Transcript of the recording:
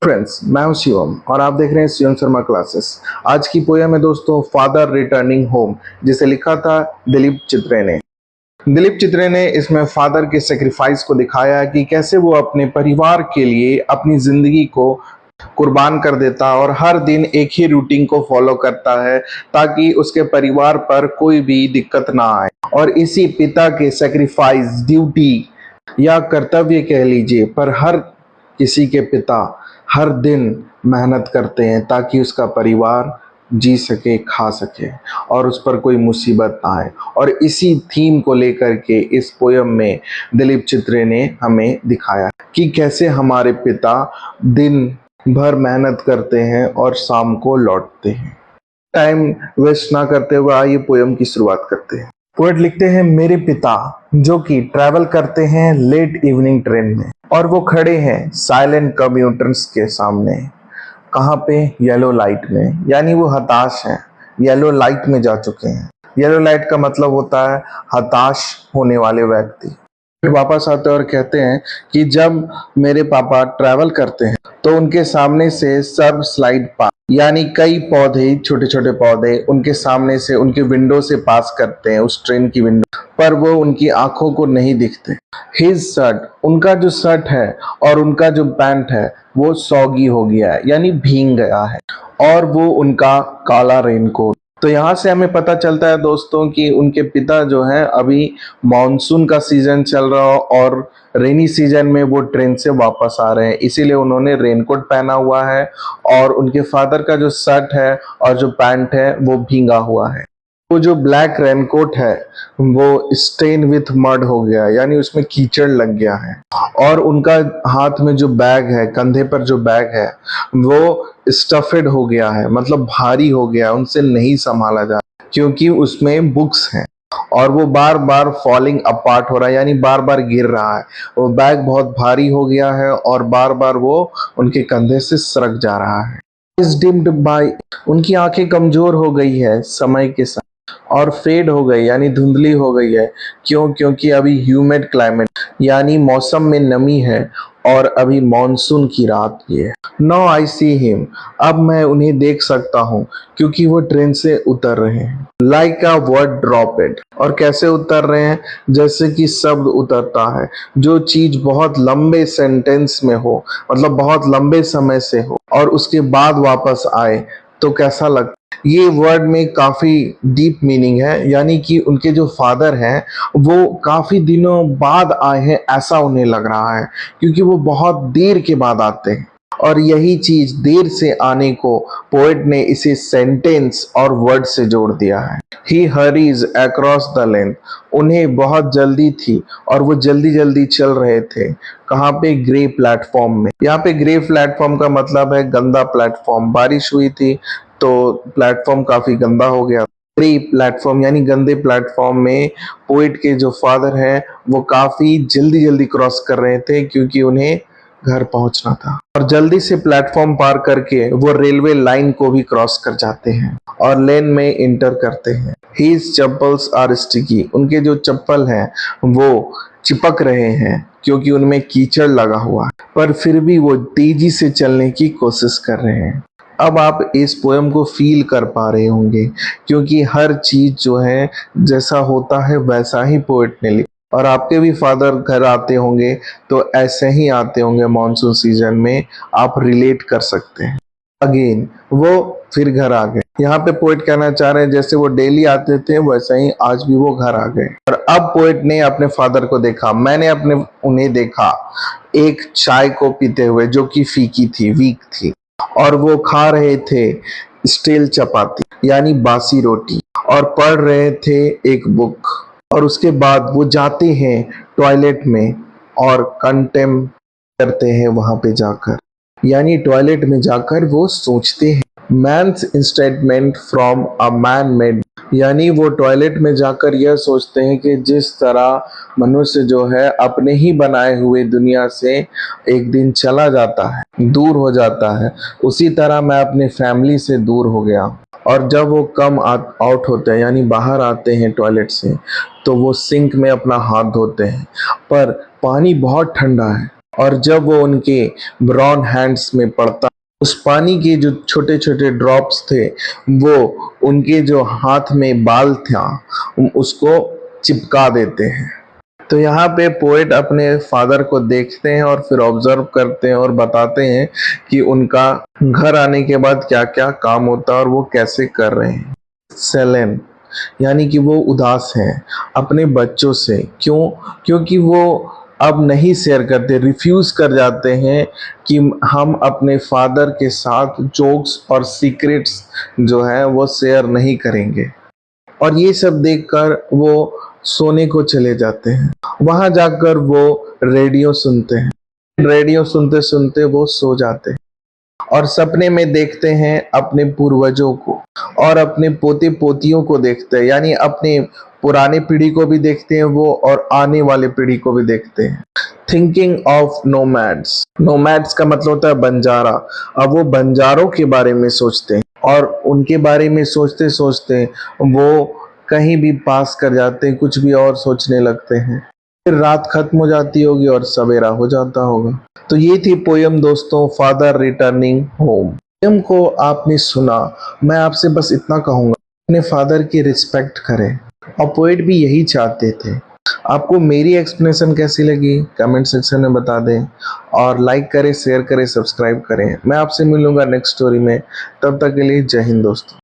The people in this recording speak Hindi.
फ्रेंड्स, मैं हूं शिवम और आप देख रहे हैं शिवम शर्मा क्लासेस। आज की पोयम है दोस्तों फादर रिटर्निंग होम, जिसे लिखा था दिलीप चित्रे ने। दिलीप चित्रे ने इसमें फादर के सेक्रीफाइस को दिखाया कि कैसे वो अपने परिवार के लिए अपनी जिंदगी को कुर्बान कर देता और हर दिन एक ही रूटीन को फॉलो करता है ताकि उसके परिवार पर कोई भी दिक्कत ना आए। और इसी पिता के सेक्रीफाइस, ड्यूटी या कर्तव्य कह लीजिए, पर हर किसी के पिता हर दिन मेहनत करते हैं ताकि उसका परिवार जी सके, खा सके और उस पर कोई मुसीबत ना आए। और इसी थीम को लेकर के इस पोयम में दिलीप चित्रे ने हमें दिखाया कि कैसे हमारे पिता दिन भर मेहनत करते हैं और शाम को लौटते हैं। टाइम वेस्ट ना करते हुए आइए पोयम की शुरुआत करते हैं। पोएट लिखते हैं, मेरे पिता जो कि ट्रैवल करते हैं लेट इवनिंग ट्रेन में और वो खड़े हैं साइलेंट कम्यूटर्स के सामने। कहाँ पे? येलो लाइट में, यानी वो हताश हैं, येलो लाइट में जा चुके हैं। येलो लाइट का मतलब होता है हताश होने वाले व्यक्ति। फिर वापस आते हैं और कहते हैं कि जब मेरे पापा ट्रैवल करते हैं तो उनके सामने से सर्व स्लाइड पास, यानी कई पौधे, छोटे छोटे पौधे उनके सामने से, उनके विंडो से पास करते हैं, उस ट्रेन की विंडो पर वो उनकी आंखों को नहीं दिखते। हिज शर्ट, उनका जो शर्ट है और उनका जो पैंट है वो सॉगी हो गया है, यानी भीग गया है, और वो उनका काला रेनकोट। तो यहाँ से हमें पता चलता है दोस्तों कि उनके पिता जो है अभी मॉनसून का सीजन चल रहा हो और रेनी सीजन में वो ट्रेन से वापस आ रहे हैं, इसीलिए उन्होंने रेनकोट पहना हुआ है और उनके फादर का जो शर्ट है और जो पैंट है वो भींगा हुआ है। वो जो ब्लैक रेनकोट है वो स्टेन विथ मड हो गया, यानी उसमें कीचड़ लग गया है। और उनका हाथ में जो बैग है, कंधे पर जो बैग है वो स्टफेड हो गया है, मतलब भारी हो गया, उनसे नहीं संभाला जा, क्योंकि उसमें बुक्स हैं और वो बार बार फॉलिंग अपार्ट हो रहा है, यानी बार बार गिर रहा है। वो बैग बहुत भारी हो गया है और बार बार वो उनके कंधे से सरक जा रहा है। डिम्ड बाय, उनकी आंखें कमजोर हो गई है समय के साथ और फेड हो गई, यानी धुंधली हो गई है। क्यों? क्योंकि अभी ह्यूमिड क्लाइमेट, यानी मौसम में नमी है और अभी मॉनसून की रात भी है। नाउ आई सी हिम, अब मैं उन्हें देख सकता हूँ क्योंकि वो ट्रेन से उतर रहे हैं। लाइक अ वर्ड ड्रॉपेड, और कैसे उतर रहे हैं? जैसे कि शब्द उतरता है, जो चीज बहुत लंबे सेंटेंस में हो, मतलब बहुत लंबे समय से हो और उसके बाद वापस आए तो कैसा लगता। ये वर्ड में काफी डीप मीनिंग है, यानी कि उनके जो फादर हैं वो काफी दिनों बाद आए हैं ऐसा उन्हें लग रहा है, क्योंकि वो बहुत देर के बाद आते हैं। और यही चीज, देर से आने को, पोएट ने इसे सेंटेंस और वर्ड से जोड़ दिया है। ही हरीज अक्रॉस द लेंथ, उन्हें बहुत जल्दी थी और वो जल्दी जल्दी चल रहे थे। कहाँ पे? ग्रे प्लेटफॉर्म में। यहाँ पे ग्रे प्लेटफॉर्म का मतलब है गंदा प्लेटफॉर्म। बारिश हुई थी तो प्लेटफॉर्म काफी गंदा हो गया। ग्रे प्लेटफॉर्म यानी गंदे प्लेटफॉर्म में पोएट के जो फादर हैं वो काफी जल्दी जल्दी क्रॉस कर रहे थे, क्योंकि उन्हें घर पहुंचना था। और जल्दी से प्लेटफॉर्म पार करके वो रेलवे लाइन को भी क्रॉस कर जाते हैं और लेन में इंटर करते हैं। His चप्पल्स आर स्टिकी, उनके जो चप्पल हैं वो चिपक रहे हैं क्योंकि उनमें कीचड़ लगा हुआ है, पर फिर भी वो तेजी से चलने की कोशिश कर रहे हैं। अब आप इस पोयम को फील कर पा रहे होंगे, क्योंकि हर चीज जो है जैसा होता है वैसा ही पोएट ने लिखा। और आपके भी फादर घर आते होंगे तो ऐसे ही आते होंगे मॉनसून सीजन में, आप रिलेट कर सकते हैं। अगेन वो फिर घर आ गए। यहाँ पे पोएट कहना चाह रहे हैं जैसे वो डेली आते थे वैसा ही आज भी वो घर आ गए। और अब पोएट ने अपने फादर को देखा, मैंने उन्हें देखा एक चाय को पीते हुए जो कि फीकी थी, वीक थी, और वो खा रहे थे स्टील चपाती, यानी बासी रोटी, और पढ़ रहे थे एक बुक। और उसके बाद वो जाते हैं टॉयलेट में और कंटेम करते हैं वहां पे जाकर, यानी टॉयलेट में जाकर वो सोचते हैं। Man's instatement from a man made, यानी वो टॉयलेट में जाकर यह सोचते हैं कि जिस तरह मनुष्य जो है अपने ही बनाए हुए दुनिया से एक दिन चला जाता है, दूर हो जाता है, उसी तरह मैं अपने फैमिली से दूर हो गया। और जब वो कम आउट होते हैं, यानी बाहर आते हैं टॉयलेट से, तो वो सिंक में अपना हाथ धोते हैं, पर पानी बहुत ठंडा है और जब वो उनके ब्राउन हैंड्स में पड़ता, उस पानी के जो छोटे छोटे ड्रॉप्स थे वो उनके जो हाथ में बाल था उसको चिपका देते हैं। तो यहाँ पे पोएट अपने फादर को देखते हैं और फिर ऑब्जर्व करते हैं और बताते हैं कि उनका घर आने के बाद क्या क्या काम होता है और वो कैसे कर रहे हैं। सेलेन यानी कि वो उदास हैं अपने बच्चों से। क्यों? क्योंकि वो अब नहीं शेयर करते, रिफ्यूज कर जाते हैं कि हम अपने फादर के साथ जोक्स और सीक्रेट्स जो है वो शेयर नहीं करेंगे। और ये सब देखकर वो सोने को चले जाते हैं। वहां जाकर वो रेडियो सुनते हैं। रेडियो सुनते सुनते वो सो जाते हैं और सपने में देखते हैं अपने पूर्वजों को और अपने पोते पोतियों को देखते हैं, यानी अपने पुराने पीढ़ी को भी देखते हैं वो और आने वाले पीढ़ी को भी देखते हैं। थिंकिंग ऑफ नोमैड्स, नोमैड्स का मतलब होता है बंजारा। अब वो बंजारों के बारे में सोचते हैं और उनके बारे में सोचते सोचते वो कहीं भी पास कर जाते हैं, कुछ भी और सोचने लगते हैं। फिर रात खत्म हो जाती होगी और सवेरा हो जाता होगा। तो ये थी पोयम दोस्तों, फादर रिटर्निंग होम। पोयम को आपने सुना, मैं आपसे बस इतना कहूंगा, अपने फादर की रिस्पेक्ट करें और पोएट भी यही चाहते थे। आपको मेरी एक्सप्लेनेशन कैसी लगी कमेंट सेक्शन में बता दें और लाइक करें, शेयर करें, सब्सक्राइब करें। मैं आपसे मिलूंगा नेक्स्ट स्टोरी में, तब तक के लिए जय हिंद दोस्तों।